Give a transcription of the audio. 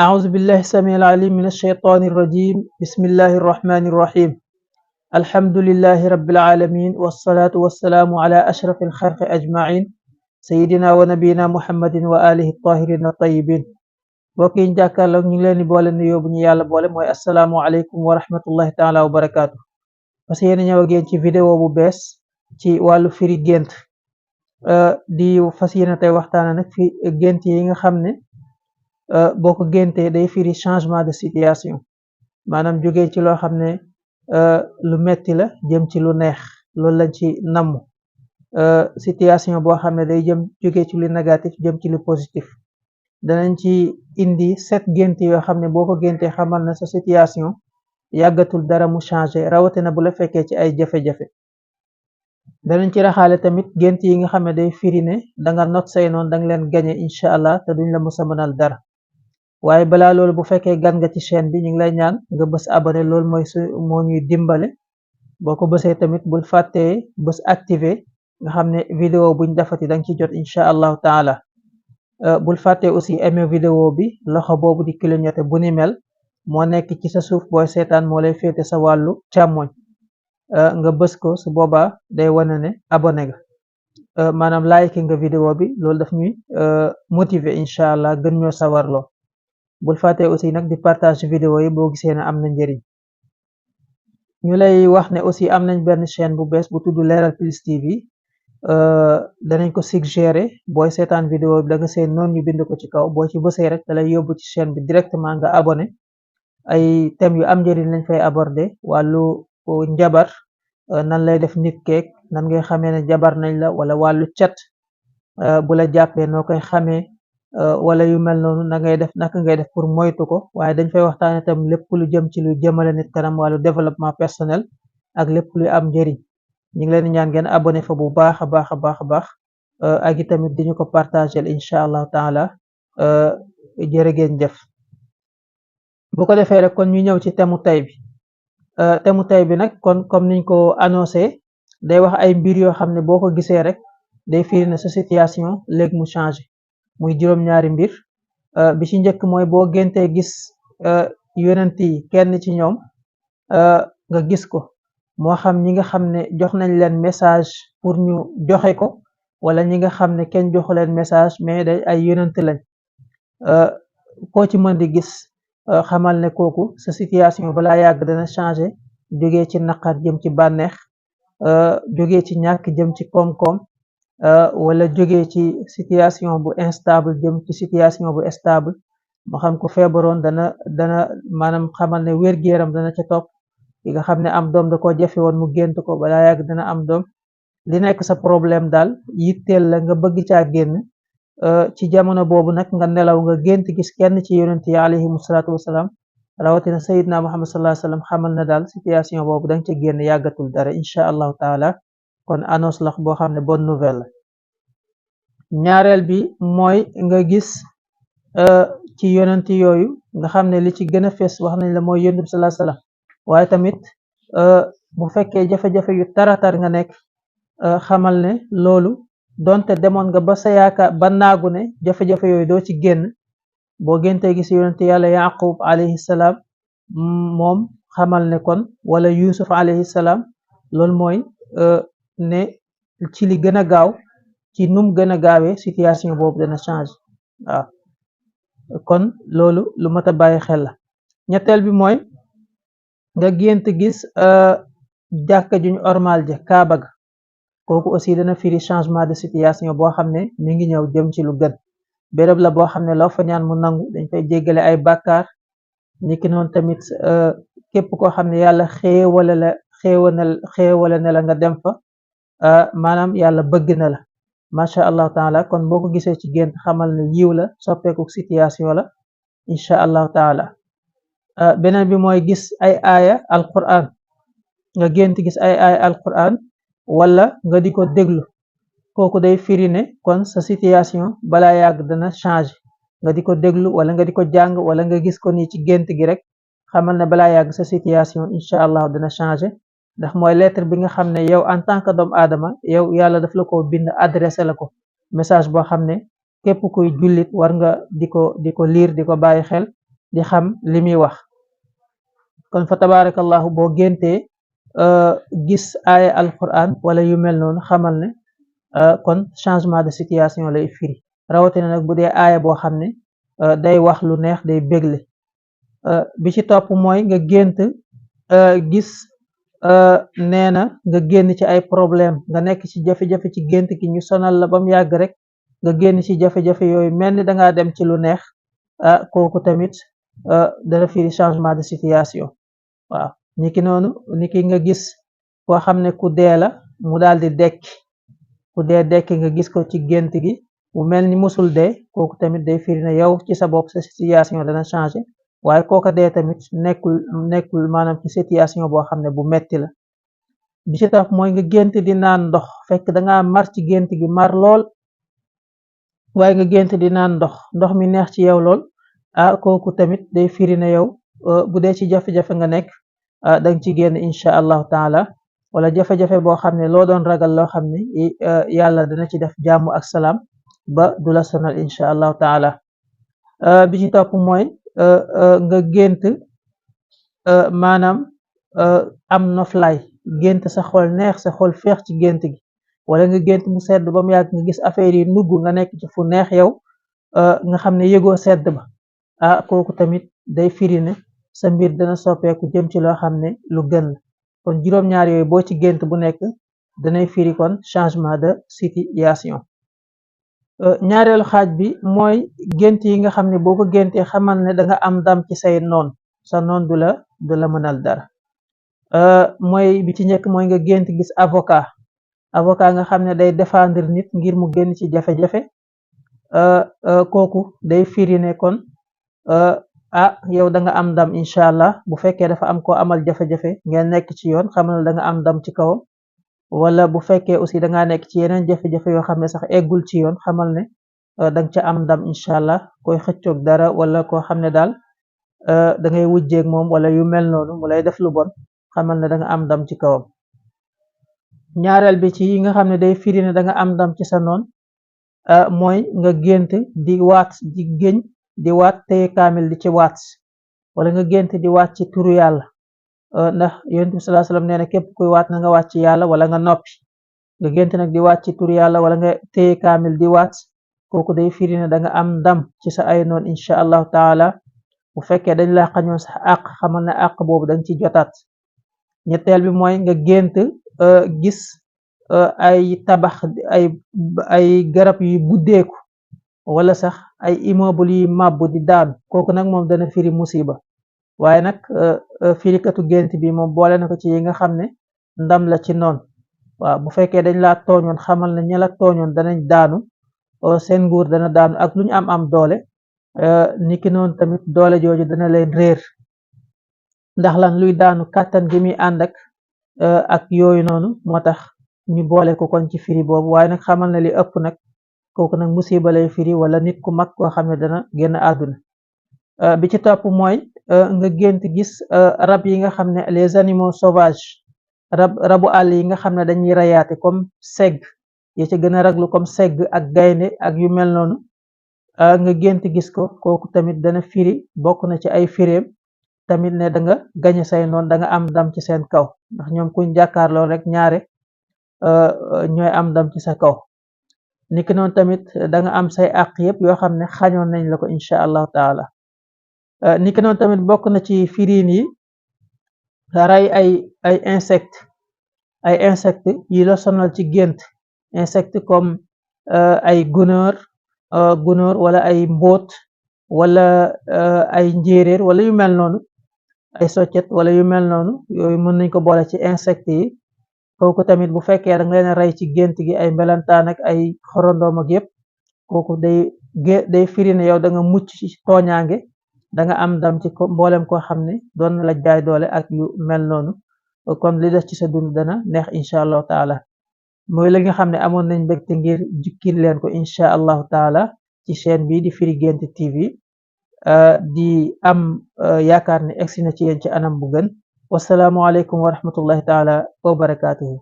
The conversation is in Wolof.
أعوذ بالله السميع العليم من الشيطان الرجيم بسم الله الرحمن الرحيم الحمد لله رب العالمين والصلاة والسلام على أشرف الخلق أجمعين سيدنا ونبينا محمد وآله الطاهرين الطيبين وكين جاكارلو ñu leen di boole nuyoo bu ñu yàlla boole mooy assalaamu aleykum wa rahmatullahi taala wa barakaatu parce que yéen ñëw ak yéen ci vidéo bu bees ci wàllu firi gént di fas yéene tey waxtaana nag fi gént yi nga xam ne boo ko géntee day firi changement de situation maanaam jógee ci loo xam ne lu metti la jëm ci lu neex loolu lañ ci namm situation boo xam ne day jógee ci lu négatif jëm ci lu positif danañ ci indi 7 gént yoo xam ne boo ko géntee xamal na sa situation yàggatul dara mu changé rawatina bu la fekkee ci ay jafe-jafe danañ ci raxaale tamit gént yi nga xam ne day firi ne danga not say noonu danga leen gañe incha allah te duñ la musa mënal dara waaye balaa loolu bu fekkee gan nga ci chaîne bi ñu ngi lay ñaan nga bës abonné loolu moo ñuy dimbale boo ko bësee tamit bul fàttee bës activé nga xam ne vidéo buñ defati danga ci jot incha allahu taala bul fàttee aussi aimé vidéo bi loxo boobu di clignoté bu ni mel moo nekk ci sa suuf booy seetaan moo lay féete sa wàllu càmmoñ nga bës ko su boobaa day wane ne abonné nga maanaam like nga vidéo bi loolu daf ñuy motiver incha allah gën ñoo sawarloo bul fàtte aussi nag di partage vidéo yi boo gisee ne am na njëriñ ñu lay wax ne aussi am nañ benn chaîne bu bees bu tudd Leral Plus TV danañ ko suggéré booy seetaan vidéo bi da nga seen noonu ñu bind ko ci kaw boo ci bësee rek da lay yóbbu ci chaîne bi directement nga abonné ay thèmes yu am njëriñ lañ fay abordé wàllu njabar nan lay def nit keek nan ngay xamee ne jabar nañ la wala wàllu cat bu la jàppee noo koy xamee wala yu mel noonu naka ngay def pour moytu ko waaye dañ fay waxtaane tam lépp lu jëm ci lu jëmale nit kanam wàllu développement personnel ak lépp luy am njëriñ ñu ngi leen di ñaan ngeen abonné fa bu baax a baax a baax a baax ak i tamit di ñu ko partagel incha allahu taala jërë ngeen jëf bu ko defee rek kon ñu ñëw ci temu tay bi temu tay bi nag kon comme niñ ko annoncé day wax ay mbir yoo xam ne boo ko gisee rek day firi ne sa situation léegi mu changé muy juróom-ñaari mbir bi ci njëkk mooy boo géntee gis yonent yi kenn ci ñoom nga gis ko moo xam ñi nga xam ne jox nañ leen message pour ñu joxe ko wala ñi nga xam ne kenn joxu leen message mais day ay yonent lañ koo ci mën di gis xamal ne kooku sa situation balaa yàgg dana changé jógee ci naqar jëm ci bànneex jógee ci ñàkk jëm ci koom-koom wala jógee ci situation bu instable jëm ci situation bu stable moo xam ko feebaroon dana maanaam xamal ne wér-gu-yaram dana ca topp ki nga xam ne am doom da ko jafe woon mu gént ko balaa yàgg dana am doom li nekk sa problème daal yitteel la nga bëgg caa génn ci jamono boobu nag nga nelaw nga gént gis kenn ci yonent yi alayhimu salaatu wasalaam rawatina sayidna muhammad sallallahu alayhi wasallam xamal na daal situation boobu danga ca génn yàggatul dara incha allahu taala kon annonce la boo xam ne bonne nouvelle la ñaareel bi mooy nga gis ci yonent yooyu nga xam ne li ci gën a fees wax nañ la mooy yonent bi sallallahu alayhi wasallam waaye tamit bu fekkee jafe-jafe yu taratar nga nekk xamal ne loolu donte demoon nga ba sa yaakaar ba naagu ne jafe-jafe yooyu doo ci génn boo géntee gis yonent yàlla yaqub alayhi salaam moom xamal ne kon wala yusuf alayhi salaam loolu mooy ne ci li gën a gaaw ci num gën a gaawee situation boobu dana change waaw kon loolu lu mat a bàyyi xel la ñetteel bi mooy nga gént gis jàkka juñ ormal ja kaaba ga kooku aussi dana firi changement de situation boo xam ne mi ngi ñëw jëm ci lu gën béréb la boo xam ne loo fa ñaan mu nangu dañ fay jéggale ay bàkkaar niki noonu tamit képp koo xam ne yàlla xéewale ne la nga dem fa maanaam yàlla bëgg na la macha allahu taala kon boo ko gisee ci gént xamal ne yiw la soppeeku situation la incha allahu taala beneen bi mooy gis ay aaya alquran nga gént gis ay aaya alquran wala nga di ko déglu kooku day firi ne kon sa situation balaa yàgg dana change nga di ko déglu wala nga di ko jàng wala nga gis ko nii ci gént gi rek xamal ne balaa yàgg sa situation incha allah dana changé ndax mooy lettre bi nga xam ne yow en tant que doomu aadama yow yàlla daf la ko bind adressé la ko message boo xam ne képp kuy jullit war nga di ko liir di ko bàyyi xel di xam li muy wax. kon fa tabarakallahu boo géntee gis aaya alquran wala yu mel noonu xamal ne kon changement de situation lay firi rawatina nag bu dee aaya boo xam ne day wax lu neex day bégle. bi ci topp mooy nga gént gis nee na nga génn ci ay problème nga nekk ci jafe-jafe ci gént gi ñu sonal la ba mu yàgg rek nga génn ci jafe-jafe yooyu mel ni dangaa dem ci lu neex kooku tamit dana firi changement de situation. waaw niki noonu niki nga gis koo xam ne ku dee la mu daal di dekki ku dee dekki nga gis ko ci gént gi mu mel ni musul dee kooku tamit day firi ne yow ci sa bopp sa situation dana changer waaye kooka dee tamit nekkul maanaam ci situation boo xam ne bu metti la. bi ci tax mooy nga gént di naan ndox fekk dangaa mar ci gént gi mar lool waaye nga gént di naan ndox mi neex ci yow lool kooku tamit day firi ne yow bu dee ci jafe-jafe nga nekk danga ci génn insha allahu taala wala jafe-jafe boo xam ne loo doon ragal loo xam ne yàlla dana ci def jàmm ak salaam ba du la sonal insha allahu taala. bi ci topp mooy nga gént maanaam am noflaay gént sa xol neex sa xol feex ci gént gi wala nga gént mu sedd ba mu yàgg nga gis affaire yi nugg nga nekk ci fu neex yow nga xam ne yëgoo sedd ba kooku tamit day firi ne sa mbir dana soppeeku jëm ci loo xam ne lu gën la. kon juróom-ñaar yooyu boo ci gént bu nekk danay firi kon changement de situation. ñaareelu xaaj bi mooy gént yi nga xam ne boo ko géntee xamal ne danga am ndam ci say noon sa noon du la mënal dara. mooy bi ci njëkk mooy nga gént gis avocat nga xam ne day défendre nit ngir mu génn ci jafe-jafe kooku day firi ne kon yow da nga am ndam incha allah bu fekkee dafa am koo amal jafe-jafe ngeen nekk ci yoon xamal ne da nga am ndam ci kawam wala bu fekkee aussi da ngaa nekk ci yeneen jafe-jafe yoo xam ne sax eggul ci yoon xamal ne da nga ca am ndam incha allah koy xëccoog dara wala koo xam ne daal da ngay wujjeeg moom wala yu mel noonu mu lay def lu bon xamal ne da nga am ndam ci kawam. ñaareel bi ci yi nga xam ne day firi ne da nga am ndam ci sa noon mooy nga gént di waat di géñ di waat téye kaamil di ci waat wala nga gént di waat ci turu yàlla ndax yonent bi sallallahu alayhi wasallam nee na képp kuy waat na nga waat ci yàlla wala nga noppi nga gént nag di waat ci turu yàlla wala nga téye kaamil di waat kooku day firi ne da nga am ndam ci sa ay noon insha allahu taala bu fekkee dañ la xañoon sax àq xamal ne àq boobu dañ ci jotaat. ñetteel bi mooy nga gént gis ay tabax ay garab yu buddeeku wala sax ay immeuble yi màbb di daanu kooku nag moom dana firi musiba waaye nag firikatu gént bi moom boole na ko ci yi nga xam ne ndam la ci noon. waaw bu fekkee dañ laa tooñoon xamal ne ña la tooñoon danañ daanu seen nguur dana daanu ak lu ñu am doole niki noonu tamit doole jooju dana leen réer ndax lan luy daanu kàttan gi muy ànd ak yooyu noonu moo tax ñu boole ko kon ci firi boobu waaye nag xamal ne li ëpp nag kooku nag musiba lay firi wala nit ku mag koo xam ne dana génn àdduna. bi ci topp mooy nga gént gis rab yi nga xam ne les animaux sauvages rabu àll yi nga xam ne dañuy rayaate comme segg yi ci gën a raglu comme segg ak gaynde ak yu mel noonu nga gént gis ko kooku tamit dana firi bokk na ci ay firéem tamit ne da nga gañe say noon da nga am ndam ci seen kaw ndax ñoom kuñ jàkkaarloo rek ñaare ñooy am ndam ci sa kaw. niki noonu tamit da nga am say àq yëpp yoo xam ne xañoon nañ la ko incha allahu taala. niki noonu tamit bokk na ci firiin yi rey ay insecte yi la sonal ci gént insecte comme ay gunóor wala ay mbóot wala ay njéeréer wala yu mel noonu ay soccet wala yu mel noonu yooyu mën nañ ko boole ci insecte yi kooku tamit bu fekkee da nga leen a rey ci gént gi ay mbelantaan ak ay xorondoom ak yëpp kooku day firi ne yow da nga mucc ci tooñaange da nga am ndam ci mboolem koo xam ne doon na la jaay doole ak yu mel noonu kon li des ci sa dund dana neex incha allahu taala. mooy li nga xam ne amoon nañ mbégte ngir jukkil leen ko incha allahu taala ci chaîne bi di Firi Guent TV di am yaakaar ne egsi na ci yéen ci anam bu gën wasalaamu aleykum wa rahmatullahi taala wa barakaatuhu.